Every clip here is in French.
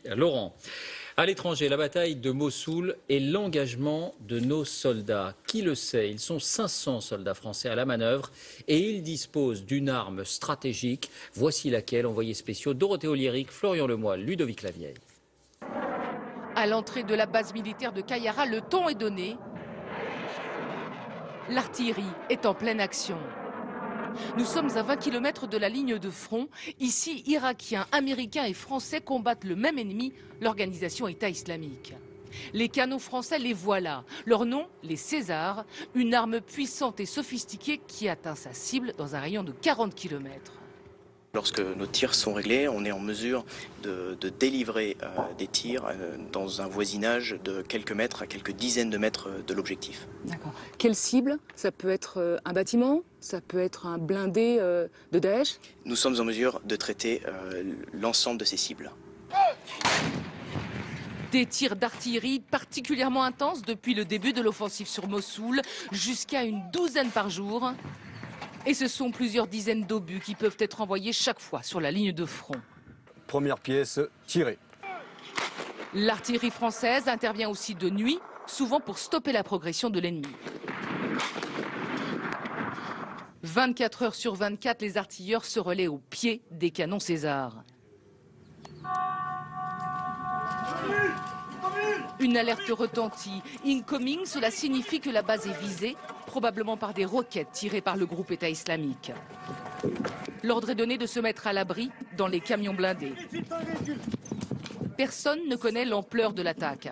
Laurent. À l'étranger, la bataille de Mossoul et l'engagement de nos soldats. Qui le sait, ils sont 500 soldats français à la manœuvre et ils disposent d'une arme stratégique. Voici laquelle, envoyés spéciaux Dorothée Oliéric, Florian Lemoyle, Ludovic Lavieille. À l'entrée de la base militaire de Kayara, le ton est donné. L'artillerie est en pleine action. Nous sommes à 20 km de la ligne de front. Ici, Irakiens, Américains et Français combattent le même ennemi, l'organisation État islamique. Les canons français, les voilà. Leur nom, les Césars, une arme puissante et sophistiquée qui atteint sa cible dans un rayon de 40 km. Lorsque nos tirs sont réglés, on est en mesure de délivrer des tirs dans un voisinage de quelques mètres à quelques dizaines de mètres de l'objectif. D'accord. Quelle cible? Ça peut être un bâtiment? Ça peut être un blindé de Daesh? Nous sommes en mesure de traiter l'ensemble de ces cibles. Des tirs d'artillerie particulièrement intenses depuis le début de l'offensive sur Mossoul, jusqu'à une douzaine par jour. Et ce sont plusieurs dizaines d'obus qui peuvent être envoyés chaque fois sur la ligne de front. Première pièce, tirée. L'artillerie française intervient aussi de nuit, souvent pour stopper la progression de l'ennemi. 24 heures sur 24, les artilleurs se relaient au pied des canons César. Une alerte retentit. Incoming, cela signifie que la base est visée, probablement par des roquettes tirées par le groupe État islamique. L'ordre est donné de se mettre à l'abri dans les camions blindés. Personne ne connaît l'ampleur de l'attaque.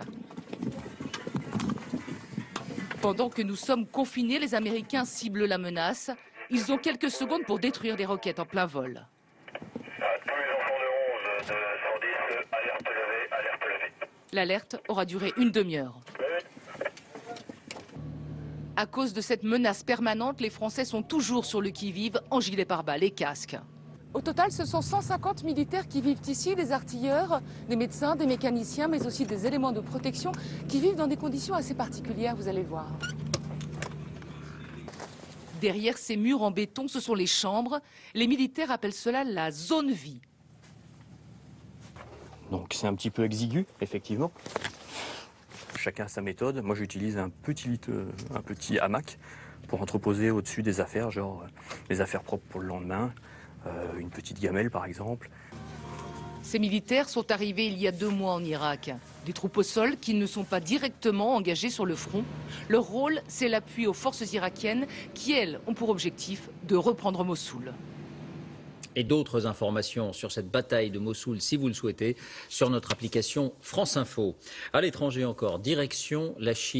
Pendant que nous sommes confinés, les Américains ciblent la menace. Ils ont quelques secondes pour détruire des roquettes en plein vol. L'alerte aura duré une demi-heure. À cause de cette menace permanente, les Français sont toujours sur le qui-vive, en gilet pare-balles et casques. Au total, ce sont 150 militaires qui vivent ici, des artilleurs, des médecins, des mécaniciens, mais aussi des éléments de protection qui vivent dans des conditions assez particulières, vous allez le voir. Derrière ces murs en béton, ce sont les chambres. Les militaires appellent cela la zone vie. Donc c'est un petit peu exigu, effectivement. Chacun a sa méthode. Moi j'utilise un petit hamac pour entreposer au-dessus des affaires, genre les affaires propres pour le lendemain, une petite gamelle par exemple. Ces militaires sont arrivés il y a 2 mois en Irak. Des troupes au sol qui ne sont pas directement engagées sur le front. Leur rôle, c'est l'appui aux forces irakiennes qui, elles, ont pour objectif de reprendre Mossoul. Et d'autres informations sur cette bataille de Mossoul, si vous le souhaitez, sur notre application France Info. À l'étranger encore, direction la Chine.